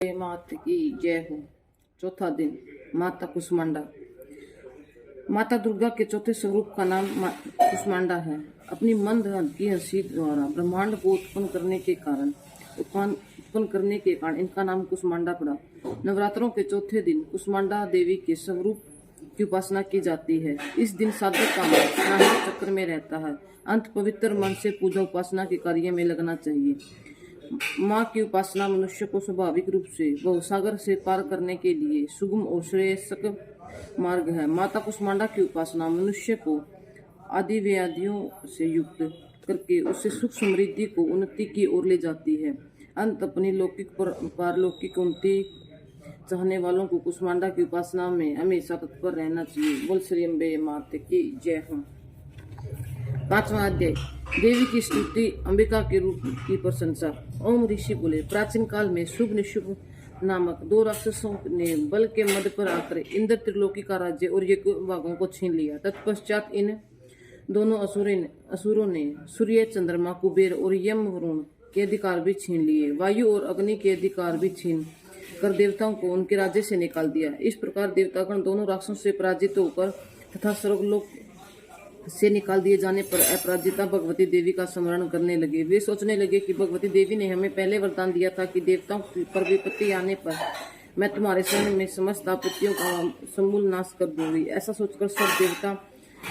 माता की जय हो। चौथा दिन माता कुष्मांडा। माता दुर्गा के चौथे स्वरूप का नाम कुष्मांडा है। अपनी मंद की हंसी द्वारा ब्रह्मांड को उत्पन्न करने के कारण इनका नाम कुष्मांडा पड़ा। नवरात्रों के चौथे दिन कुष्मांडा देवी के स्वरूप की उपासना की जाती है। इस दिन साधक का मन स्नान चक्र में रहता है। अंत पवित्र मन से पूजा उपासना के कार्य में लगना चाहिए। माँ की उपासना मनुष्य को स्वाभाविक रूप से भवसागर से पार करने के लिए सुगम और श्रेयस्कर मार्ग है। माता कुष्मांडा की उपासना मनुष्य को आदि व्याधियों से युक्त करके उसे सुख समृद्धि को उन्नति की ओर ले जाती है। अंत अपनी लौकिक पारलौकिक उन्नति चाहने वालों को कुष्मांडा की उपासना में हमेशा तत्पर रहना चाहिए। बोल श्री अम्बे माता की जय हो। 5वां अध्याय देवी की स्तुति, अंबिका के रूप की प्रशंसा। ओम ऋषि बोले, प्राचीन काल में शुभ निशुभ नामक 2 राक्षसों ने बल के मध्य पर आकर इंद्र त्रिलोकी का राज्य और यज्ञ भागों को छीन लिया। तत्पश्चात इन दोनों असुरों ने सूर्य, चंद्रमा, कुबेर और यम वरुण के अधिकार भी छीन लिए। वायु और अग्नि के अधिकार भी छीन कर देवताओं को उनके राज्य से निकाल दिया। इस प्रकार देवतागण दोनों राक्षसों से पराजित होकर तथा स्वर्गलोक से निकाल दिए जाने पर अपराजिता भगवती देवी का स्मरण करने लगे। वे सोचने लगे कि भगवती देवी ने हमें पहले वरदान दिया था कि देवताओं पर विपत्ति आने पर मैं तुम्हारे शरण में समस्त आपत्तियों का समूल नाश कर दूंगी। ऐसा सोचकर सब देवता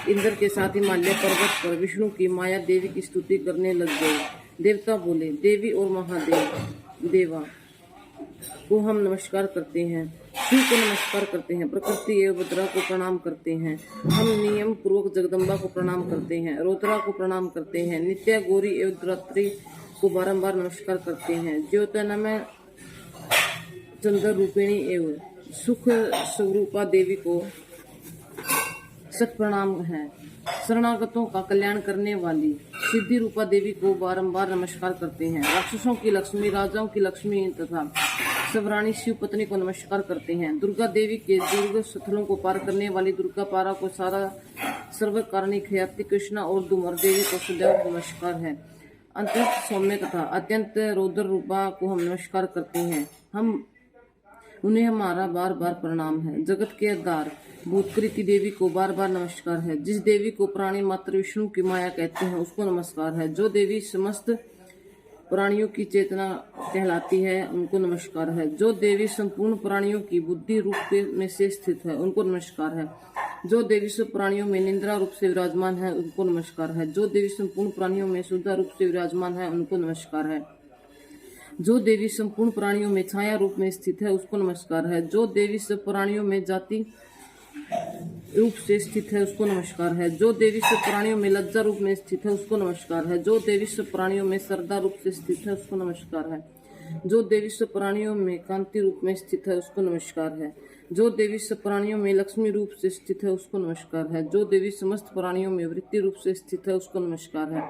इंद्र के साथ हिमालय पर्वत पर विष्णु की माया देवी की स्तुति करने लग गए। देवता बोले, देवी और महादेव देवा को हम नमस्कार करते हैं, शिव को नमस्कार करते हैं, प्रकृति एवं रुद्रा को प्रणाम करते हैं। हम नियम पूर्वक जगदम्बा को प्रणाम करते हैं, रोद्रा को प्रणाम करते हैं, नित्या गौरी एवं द्रात्री को बारंबार नमस्कार करते हैं। ज्योतिर्मय चंद्र रूपिणी एवं सुख स्वरूपा देवी को सत प्रणाम है। शरणागतों का कल्याण करने वाली सिद्धि रूपा देवी को बारंबार नमस्कार करते हैं। राक्षसों की लक्ष्मी, राजाओं की लक्ष्मी तथा सवराणी शिव पत्नी को नमस्कार करते हैं। दुर्गा देवी के दुर्ग स्थलों को पार करने वाली दुर्गा पारा को सारा सर्वकारणिक ख्याति कृष्णा और दुमर देवी को सदैव नमस्कार है। अत्यंत सौम्य तथा अत्यंत रौद्र रूपा को हम नमस्कार करते हैं। उन्हें हमारा बार बार प्रणाम है। जगत के आधार भूतकृति देवी को बार बार नमस्कार है। जिस देवी को प्राणी मात्र विष्णु की माया कहते हैं उसको नमस्कार है। जो देवी समस्त प्राणियों की चेतना कहलाती है उनको नमस्कार है। जो देवी संपूर्ण प्राणियों की बुद्धि रूप में से स्थित है उनको नमस्कार है। जो देवी सब प्राणियों में निंद्रा रूप से विराजमान है उनको नमस्कार है। जो देवी संपूर्ण प्राणियों में शुद्धा रूप से विराजमान है उनको नमस्कार है। जो देवी संपूर्ण प्राणियों में छाया रूप में स्थित है उसको नमस्कार है। जो देवी सब प्राणियों में जाति रूप से स्थित है उसको नमस्कार है। जो देवी सब प्राणियों में लज्जा रूप में स्थित है उसको नमस्कार है। जो देवी सब प्राणियों में श्रद्धा रूप से स्थित है उसको नमस्कार है। जो देवी सब प्राणियों में कांति रूप में स्थित है उसको नमस्कार है। जो देवी सब प्राणियों में लक्ष्मी रूप से स्थित है उसको नमस्कार है। जो देवी समस्त प्राणियों में वृत्ति रूप से स्थित है उसको नमस्कार है।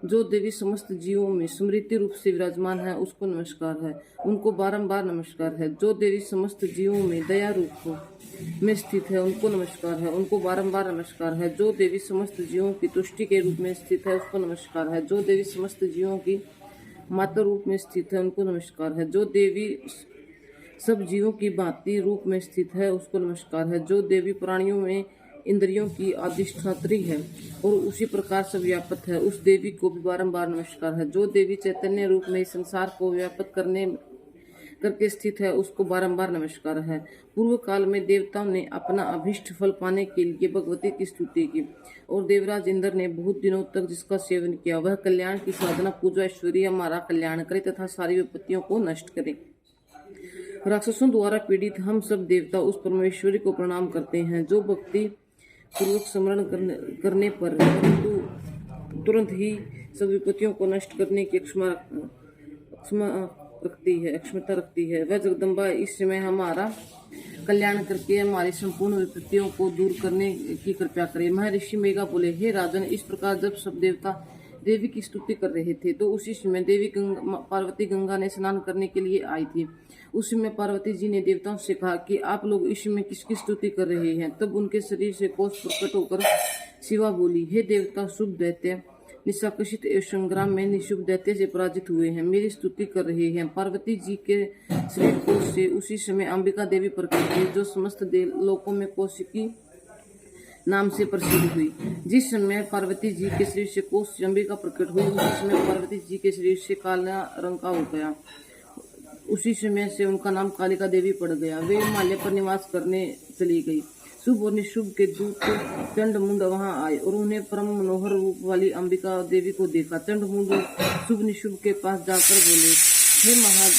जो देवी समस्त जीवों में स्मृति रूप से विराजमान है उसको नमस्कार है, उनको बारंबार नमस्कार है। जो देवी समस्त जीवों में दया रूप में स्थित है उनको नमस्कार है, उनको बारंबार नमस्कार है। जो देवी समस्त जीवों की तुष्टि के रूप में स्थित है उसको नमस्कार है। जो देवी समस्त जीवों की माता रूप में स्थित है उनको नमस्कार है। जो देवी सब जीवों की भांति रूप में स्थित है उसको नमस्कार है। जो देवी प्राणियों में इंद्रियों की अधिष्ठात्री है और उसी प्रकार से व्यापक है उस देवी को भी बारंबार नमस्कार है। जो देवी चैतन्य रूप में संसार को व्यापक करके स्थित है उसको बारंबार नमस्कार है। पूर्व काल में देवताओं ने अपना अभिष्ट फल पाने के लिए भगवती की स्तुति की और देवराज इंद्र ने बहुत दिनों तक जिसका सेवन किया वह कल्याण की साधना पूजा ऐश्वर्य हमारा कल्याण करे तथा सारी विपत्तियों को नष्ट करे। राक्षसों द्वारा पीड़ित हम सब देवता उस परमेश्वरी को प्रणाम करते हैं जो भक्ति पूर्वक स्मरण करने पर तुरंत ही सब विपत्तियों को नष्ट करने की क्षमता रखती है। वह जगदम्बा इस समय हमारा कल्याण करके हमारी संपूर्ण विपत्तियों को दूर करने की कृपा करे। महर्षि मेघा बोले, हे राजन, इस प्रकार जब सब देवता देवी की स्तुति कर रहे थे तो उसी समय देवी पार्वती गंगा में स्नान करने के लिए आई थी। उस समय पार्वती जी ने देवताओं से कहा कि आप लोग इस समय किसकी स्तुति कर रहे हैं। तब उनके शरीर से कोष प्रकट होकर शिवा बोली, हे देवता शुभ दैत्य, निष्कासित एवं संग्राम में निशुभ दैत्य से पराजित हुए हैं, मेरी स्तुति कर रहे हैं। पार्वती जी के शरीर कोश से उसी समय अंबिका देवी प्रकट हुई, जो समस्त लोकों में कौशिकी नाम से प्रसिद्ध हुई। जिस समय पार्वती जी के शरीर से कोश अंबिका प्रकट हुई, उसी समय पार्वती जी के शरीर से काला रंग का हो गया। उसी समय से उनका नाम कालिका देवी पड़ गया। वे हिमालय पर निवास करने चली गई। शुभ और निशुभ के दूत चंडमुंड वहां आए और उन्हें परम मनोहर रूप वाली अंबिका देवी को देखा। चंडमुंड शुभ निशुभ के पास जाकर बोले, हे महाराज,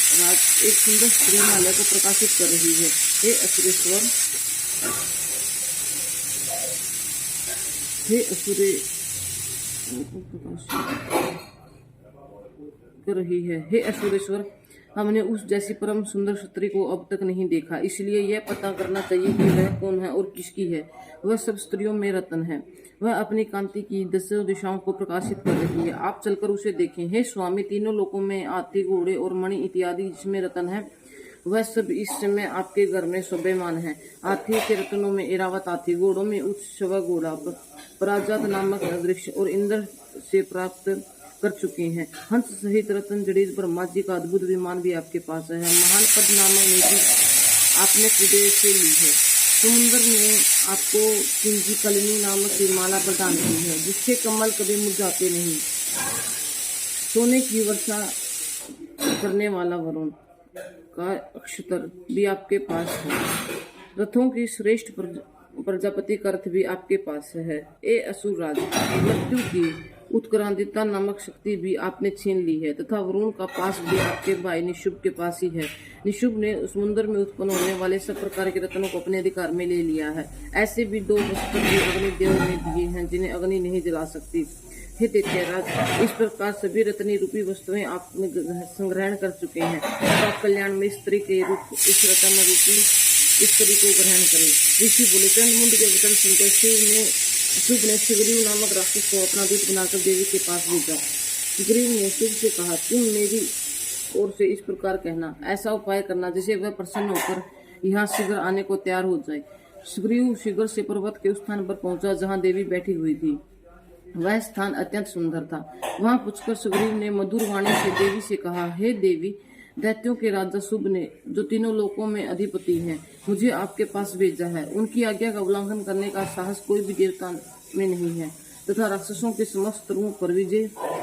एक सुंदर स्त्री हिमालय को प्रकाशित कर रही है। हे असुरेश्वर, हे असुरे कर रही है। हे असुरेश्वर, हमने उस जैसी परम सुंदर स्त्री को अब तक नहीं देखा, इसलिए यह पता करना चाहिए कि वह कौन है और किसकी है। वह सब स्त्रियों में रत्न है। वह अपनी कांति की 10 दिशाओं को प्रकाशित कर रही है। आप चलकर उसे देखें। हे स्वामी, तीनों लोकों में हाथी, घोड़े और मणि इत्यादि जिसमें रत्न है, वह सब इस समय आपके घर में शोभमान है। हाथी के रत्नों में एरावत हाथी, घोड़ों में उत्सव घोड़ा, पराजात नामक वृक्ष और इंद्र से प्राप्त कर चुके हैं। हंस सहित रतन जड़ित ब्रह्मा जी का अद्भुत विमान भी आपके पास है। महान पद नामक नीति आपने हृदय से ली है। समुद्र ने आपको किंजी कलिनी नामक की माला प्रदान की है, जिससे कमल कभी मुरझाते नहीं। सोने की वर्षा करने वाला वरुण का अक्षतर भी आपके पास है। रथों की श्रेष्ठ प्रजापति का रथ भी आपके पास है। ए असुरराज, मृत्यु की उत्क्रांतिता नामक शक्ति भी आपने छीन ली है, तथा वरुण का पास भी आपके भाई निशुभ के पास ही है। निशुभ ने समुद्र में उत्पन्न होने वाले सब प्रकार के रत्नों को अपने अधिकार में ले लिया है। ऐसे भी 2 वस्त्र भी अग्निदेव ने दिए हैं, जिन्हें अग्नि नहीं जला सकती। हे दैत्यराज, इस प्रकार सभी रत्नी रूपी वस्तुएं आपने संग्रहण कर चुके हैं। आप कल्याण में स्त्री के रूप इस रत्न रूपी स्त्री को ग्रहण करें। ऋषि बोले। चंडमुंड के वचन सुनकर शुभ ने सुग्रीव नामक राक्षस को अपना दूत बनाकर देवी के पास भेजा। सुग्रीव ने शुभ से कहा, तुम मेरी ओर से इस प्रकार कहना, ऐसा उपाय करना जिसे वह प्रसन्न होकर यहाँ शीघ्र आने को तैयार हो जाए। सुग्रीव शीघ्र से पर्वत के उस स्थान पर पहुंचा जहाँ देवी बैठी हुई थी। वह स्थान अत्यंत सुंदर था। वहां पहुंचकर सुग्रीव ने मधुर वाणी से देवी से कहा, हे देवी, दैत्यों के राजा शुभ ने, जो तीनों लोकों में अधिपति हैं, मुझे आपके पास भेजा है। उनकी आज्ञा का उल्लंघन करने का साहस कोई भी देवता में नहीं है, तथा राक्षसों के समस्त रूपों पर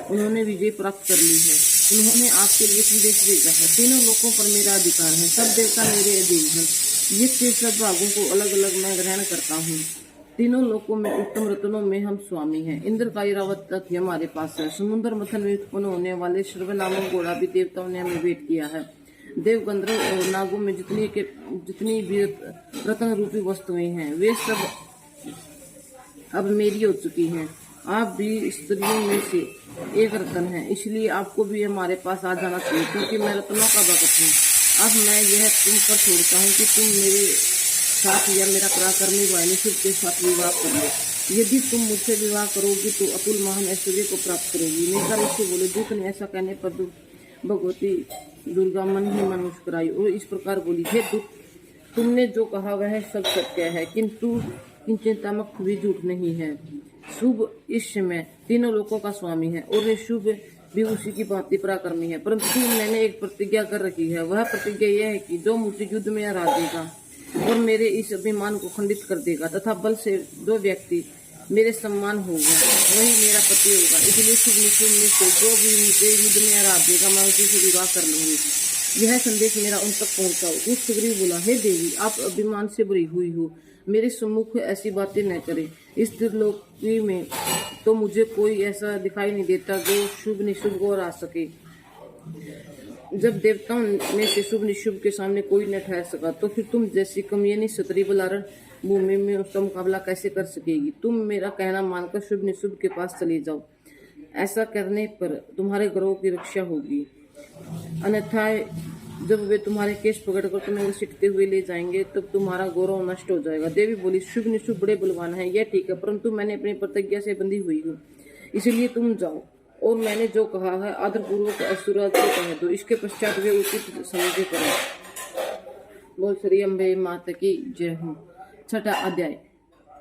उन्होंने विजय प्राप्त कर ली है। उन्होंने आपके लिए संदेश भेजा है। तीनों लोकों पर मेरा अधिकार है। सब देवता मेरे अधीन हैं। ये के सब भागों को अलग अलग मैं ग्रहण करता हूँ। तीनों लोकों में उत्तम रत्नों में हम स्वामी हैं। इंद्र का ऐरावत रथ हमारे पास है। समुद्र मथन में उत्पन्न होने वाले सर्व नामक घोड़ा भी देवताओं ने हमें भेंट किया है। देव, गंधर्व और नागों में जितनी भी रत्न रूपी वस्तुएं हैं, वे सब अब मेरी हो चुकी हैं। आप भी स्त्रियों में से एक रत्न हैं, इसलिए आपको भी हमारे पास आ जाना चाहिए, क्योंकि मैं रत्नों का भक्त हूँ। अब मैं यह तुम पर छोड़ता हूँ कि तुम मेरे साथ या मेरा पराक्रमी भाई निशुभ के साथ विवाह कर लो। यदि तुम मुझसे विवाह करोगी तो अतुल महान ऐश्वर्य को प्राप्त करोगी। मेघा ऋषि बोले। दूत ने ऐसा कहने पर भगवती दुर्गा मन ही मन मुस्कुराई और इस प्रकार बोली, हे दूत, तुमने जो कहा वह सब सत्य है, किंतु चिंतामक भी झूठ नहीं है। शुभ इस समय तीनों लोकों का स्वामी है और निशुभ भी उसी की भांति पराक्रमी है, परंतु मैंने एक प्रतिज्ञा कर रखी है। वह प्रतिज्ञा यह है कि जो मुझे युद्ध में हरा देगा और मेरे इस अभिमान को खंडित कर देगा तथा बल से जो व्यक्ति मेरे सम्मान होगा, वही मेरा पति होगा। इसलिए शुभ निशुभ में से जो भी मुझे युद्ध में हरा देगा, मैं उसी से विवाह कर लूंगी। यह संदेश मेरा उन तक पहुंचाओ। उस सुग्रीव बोला, हे देवी, आप अभिमान से भरी हुई हो, मेरे सम्मुख ऐसी बातें न करें। इस त्रिलोकी में तो मुझे कोई ऐसा दिखाई नहीं देता जो शुभ निशुभ को हरा सके। जब देवताओं में से शुभ निशुभ के सामने कोई न ठहर सका, तो फिर तुम जैसी कमयनी क्षत्रिय बलारण भूमि में उसका मुकाबला कैसे कर सकेगी। तुम मेरा कहना मानकर शुभ निशुभ के पास चली जाओ। ऐसा करने पर तुम्हारे ग्रहों की रक्षा होगी, अन्यथा जब वे तुम्हारे केश पकड़कर तुम्हें घसीटते हुए ले जाएंगे, तब तुम्हारा गौरव नष्ट हो जाएगा। देवी बोली, शुभ निशुभ बड़े बलवान है, यह ठीक है, परंतु मैंने अपनी प्रतिज्ञा से बंधी हुई हूँ, इसलिए तुम जाओ और मैंने जो कहा है आदरपूर्वक असुरराज को कह दो। इसके पश्चात वे उचित समझे करें। बोल श्री अम्बे माता की जय हो। छठा अध्याय।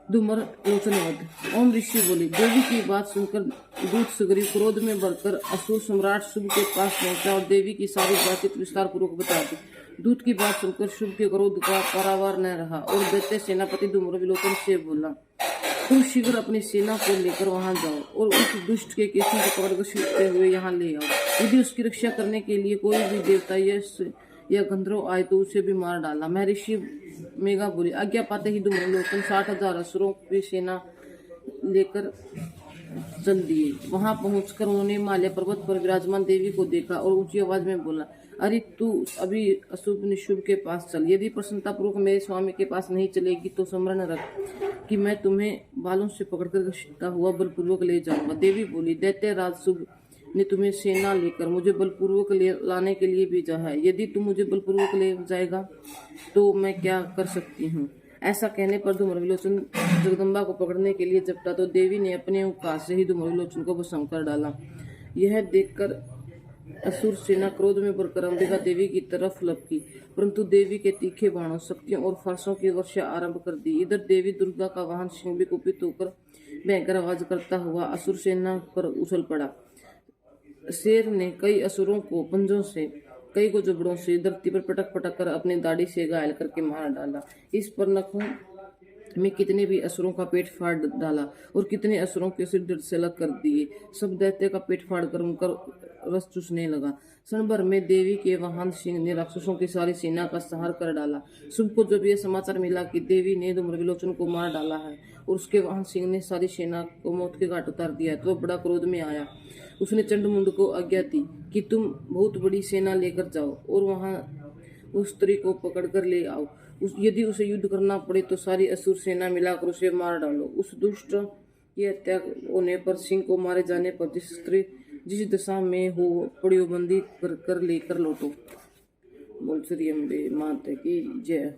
धूम्र लोचनवध। ओम ऋषि बोली। देवी की बात सुनकर दूत सुग्रीव क्रोध में बढ़कर असुर सम्राट शुभ के पास पहुंचा और देवी की सारी बातचीत विस्तार पूर्वक बता दी। दूत की बात सुनकर शुभ के क्रोध का पारावार न रहा और दैत्य सेनापति धूम्र विलोचन से बोला, तुम शीघ्र अपनी सेना को लेकर वहां जाओ और उस दुष्ट के केसों को पकड़कर छींटते हुए यहाँ ले आओ। यदि उसकी रक्षा करने के लिए कोई भी देवता या गंधर्व आए तो उसे भी मार डाला। महर्षि मेघा बोली। आज्ञा पाते ही धूम्र विलोचन 60,000 असुरों की सेना लेकर चल दिए। वहां पहुंचकर उन्होंने हिमालय पर्वत पर विराजमान देवी को देखा और ऊंची आवाज में बोला, अरे तू अभी अशुभ निशुभ के पास चल। यदि प्रसन्नतापूर्वक मेरे स्वामी के पास नहीं चलेगी तो स्मरण रख कि मैं तुम्हें बालों से पकड़कर घसीटता हुआ बलपूर्वक ले जाऊंगा। देवी बोली, दैत्य राज शुभ ने तुम्हें सेना लेकर मुझे बलपूर्वक लाने के लिए भेजा है। यदि तुम मुझे बलपूर्वक ले जाएगा तो मैं क्या कर सकती हूँ। ऐसा कहने पर धूम्र विलोचन जगदम्बा को पकड़ने के लिए झपटा तो देवी ने अपने औकात से ही धूम्र विलोचन को भस्म कर डाला। यह देखकर असुर सेना क्रोध में भरकर अंबिका देवी की तरफ लपकी, परंतु देवी के तीखे बाणों, शक्तियों और फरसों की वर्षा आरंभ कर दी। इधर देवी दुर्गा का वाहन सिंह भी कुपित होकर भयंकर आवाज करता हुआ असुर सेना पर उछल पड़ा। शेर ने कई असुरों को पंजों से, कई को जबड़ों से धरती पर पटक पटक कर अपनी दाढ़ी से घायल करके मार डाला। इस पर नखों में कितने भी असुरों का पेट फाड़ डाला और कितने असुरों के सिर दर्द से अलग कर दिए। सब दैत्य का पेट फाड़ कर उनका रस चूसने लगा। क्षण भर में देवी के वाहन सिंह ने राक्षसों की सारी सेना का संहार कर डाला। शुभ को जब यह समाचार मिला कि देवी ने धूम्र विलोचन को मार डाला है और उसके वाहन सिंह ने सारी सेना को मौत के घाट उतार दिया है, तो बड़ा क्रोध में आया। उसने चंडमुंड को आज्ञा दी कि तुम बहुत बड़ी सेना लेकर जाओ और वहां उस स्त्री को पकड़ कर ले आओ। यदि उसे युद्ध करना पड़े तो सारी असुर सेना मिलाकर उसे मार डालो। उस दुष्ट की हत्या होने पर, सिंह को मारे जाने पर जिस स्त्री जिस दशा में हो पड़ी वो बंदी कर लेकर लौटो। बोल श्री अम्बे माता की जय।